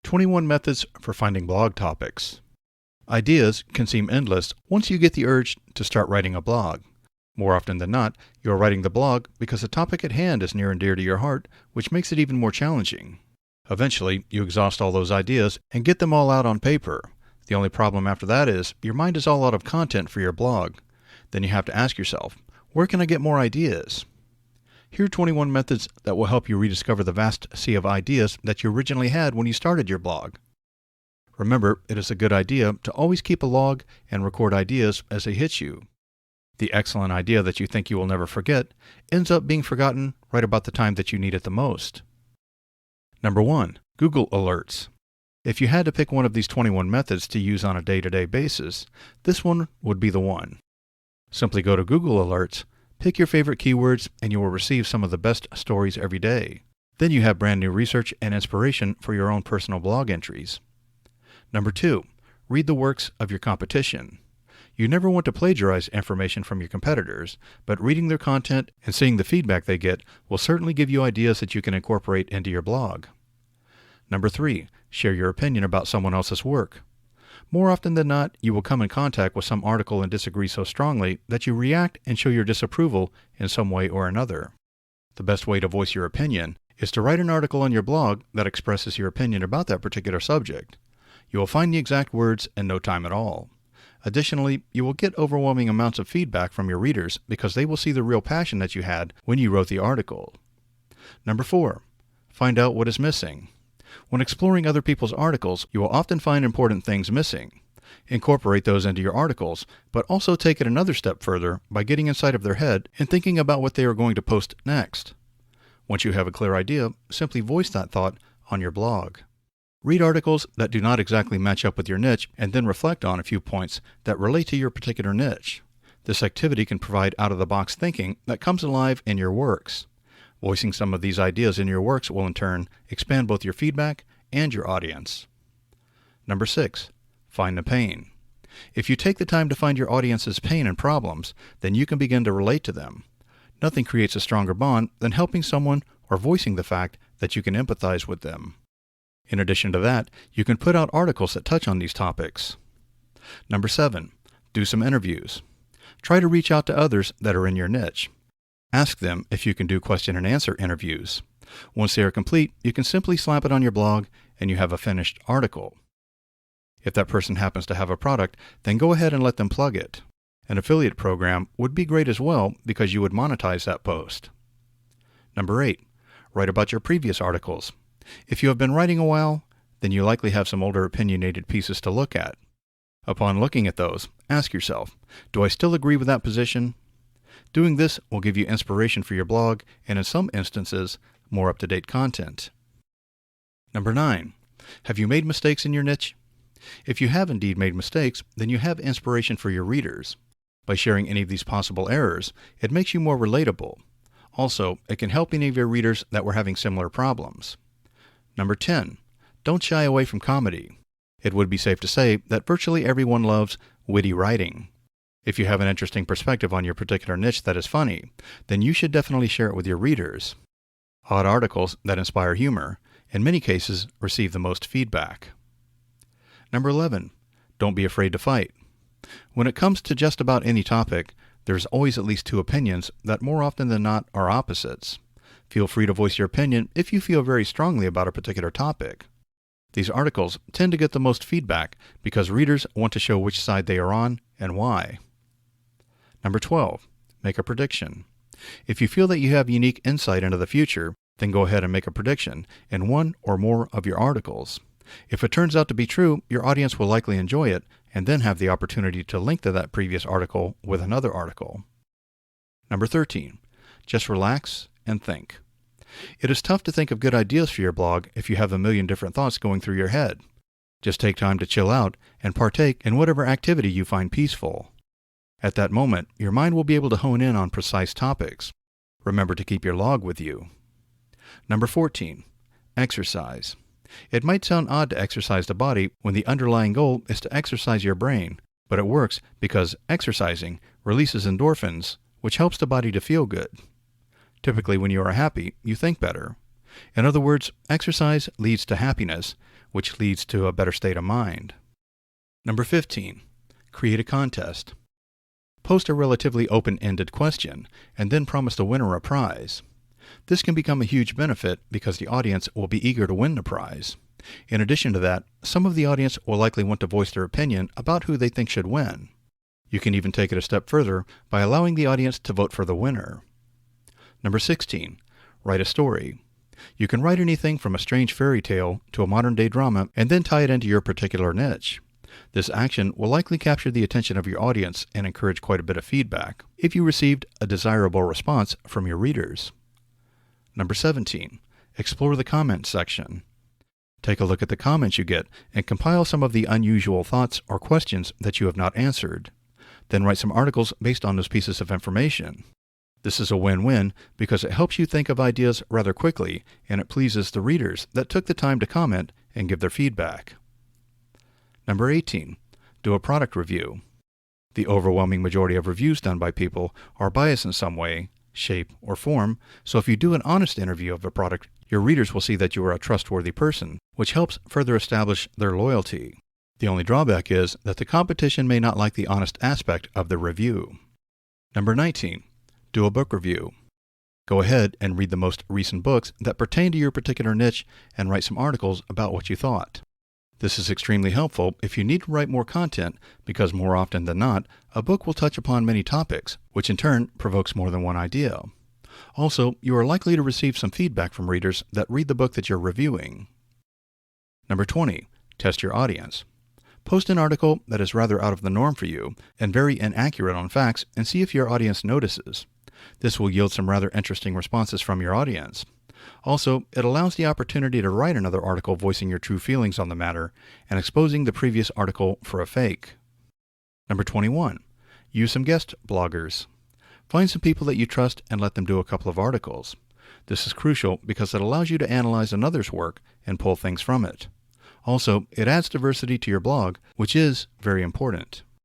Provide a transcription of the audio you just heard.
21 Methods for Finding Blog Topics. Ideas can seem endless once you get the urge to start writing a blog. More often than not, you are writing the blog because the topic at hand is near and dear to your heart, which makes it even more challenging. Eventually, you exhaust all those ideas and get them all out on paper. The only problem after that is your mind is all out of content for your blog. Then you have to ask yourself, where can I get more ideas? Here are 21 methods that will help you rediscover the vast sea of ideas that you originally had when you started your blog. Remember, it is a good idea to always keep a log and record ideas as they hit you. The excellent idea that you think you will never forget ends up being forgotten right about the time that you need it the most. Number 1. Google Alerts. If you had to pick one of these 21 methods to use on a day-to-day basis, this one would be the one. Simply go to Google Alerts, pick your favorite keywords, and you will receive some of the best stories every day. Then you have brand new research and inspiration for your own personal blog entries. Number 2. Read the works of your competition. You never want to plagiarize information from your competitors, but reading their content and seeing the feedback they get will certainly give you ideas that you can incorporate into your blog. Number 3. Share your opinion about someone else's work. More often than not, you will come in contact with some article and disagree so strongly that you react and show your disapproval in some way or another. The best way to voice your opinion is to write an article on your blog that expresses your opinion about that particular subject. You will find the exact words in no time at all. Additionally, you will get overwhelming amounts of feedback from your readers because they will see the real passion that you had when you wrote the article. Number 4. Find out what is missing. When exploring other people's articles, you will often find important things missing. Incorporate those into your articles, but also take it another step further by getting inside of their head and thinking about what they are going to post next. Once you have a clear idea, simply voice that thought on your blog. Read articles that do not exactly match up with your niche and then reflect on a few points that relate to your particular niche. This activity can provide out-of-the-box thinking that comes alive in your works. Voicing some of these ideas in your works will in turn expand both your feedback and your audience. Number 6. Find the pain. If you take the time to find your audience's pain and problems, then you can begin to relate to them. Nothing creates a stronger bond than helping someone or voicing the fact that you can empathize with them. In addition to that, you can put out articles that touch on these topics. Number 7. Do some interviews. Try to reach out to others that are in your niche. Ask them if you can do question and answer interviews. Once they are complete, you can simply slap it on your blog and you have a finished article. If that person happens to have a product, then go ahead and let them plug it. An affiliate program would be great as well because you would monetize that post. Number 8. Write about your previous articles. If you have been writing a while, then you likely have some older opinionated pieces to look at. Upon looking at those, ask yourself, do I still agree with that position? Doing this will give you inspiration for your blog and in some instances, more up-to-date content. Number 9. Have you made mistakes in your niche? If you have indeed made mistakes, then you have inspiration for your readers. By sharing any of these possible errors, it makes you more relatable. Also, it can help any of your readers that were having similar problems. Number 10. Don't shy away from comedy. It would be safe to say that virtually everyone loves witty writing. If you have an interesting perspective on your particular niche that is funny, then you should definitely share it with your readers. Odd articles that inspire humor, in many cases, receive the most feedback. Number 11. Don't be afraid to fight. When it comes to just about any topic, there's always at least two opinions that more often than not are opposites. Feel free to voice your opinion if you feel very strongly about a particular topic. These articles tend to get the most feedback because readers want to show which side they are on and why. Number 12. Make a prediction. If you feel that you have unique insight into the future, then go ahead and make a prediction in one or more of your articles. If it turns out to be true, your audience will likely enjoy it and then have the opportunity to link to that previous article with another article. Number 13. Just relax and think. It is tough to think of good ideas for your blog if you have a million different thoughts going through your head. Just take time to chill out and partake in whatever activity you find peaceful. At that moment, your mind will be able to hone in on precise topics. Remember to keep your log with you. Number 14. Exercise. It might sound odd to exercise the body when the underlying goal is to exercise your brain, but it works because exercising releases endorphins, which helps the body to feel good. Typically, when you are happy, you think better. In other words, exercise leads to happiness, which leads to a better state of mind. Number 15. Create a contest. Post a relatively open-ended question, and then promise the winner a prize. This can become a huge benefit because the audience will be eager to win the prize. In addition to that, some of the audience will likely want to voice their opinion about who they think should win. You can even take it a step further by allowing the audience to vote for the winner. Number 16. Write a story. You can write anything from a strange fairy tale to a modern-day drama and then tie it into your particular niche. This action will likely capture the attention of your audience and encourage quite a bit of feedback if you received a desirable response from your readers. Number 17. Explore the comments section. Take a look at the comments you get and compile some of the unusual thoughts or questions that you have not answered. Then write some articles based on those pieces of information. This is a win-win because it helps you think of ideas rather quickly and it pleases the readers that took the time to comment and give their feedback. Number 18. Do a product review. The overwhelming majority of reviews done by people are biased in some way, shape, or form, so if you do an honest interview of a product, your readers will see that you are a trustworthy person, which helps further establish their loyalty. The only drawback is that the competition may not like the honest aspect of the review. Number 19. Do a book review. Go ahead and read the most recent books that pertain to your particular niche and write some articles about what you thought. This is extremely helpful if you need to write more content because more often than not, a book will touch upon many topics, which in turn provokes more than one idea. Also, you are likely to receive some feedback from readers that read the book that you're reviewing. Number 20. Test your audience. Post an article that is rather out of the norm for you and very inaccurate on facts and see if your audience notices. This will yield some rather interesting responses from your audience. Also, it allows the opportunity to write another article voicing your true feelings on the matter and exposing the previous article for a fake. Number 21. Use some guest bloggers. Find some people that you trust and let them do a couple of articles. This is crucial because it allows you to analyze another's work and pull things from it. Also, it adds diversity to your blog, which is very important.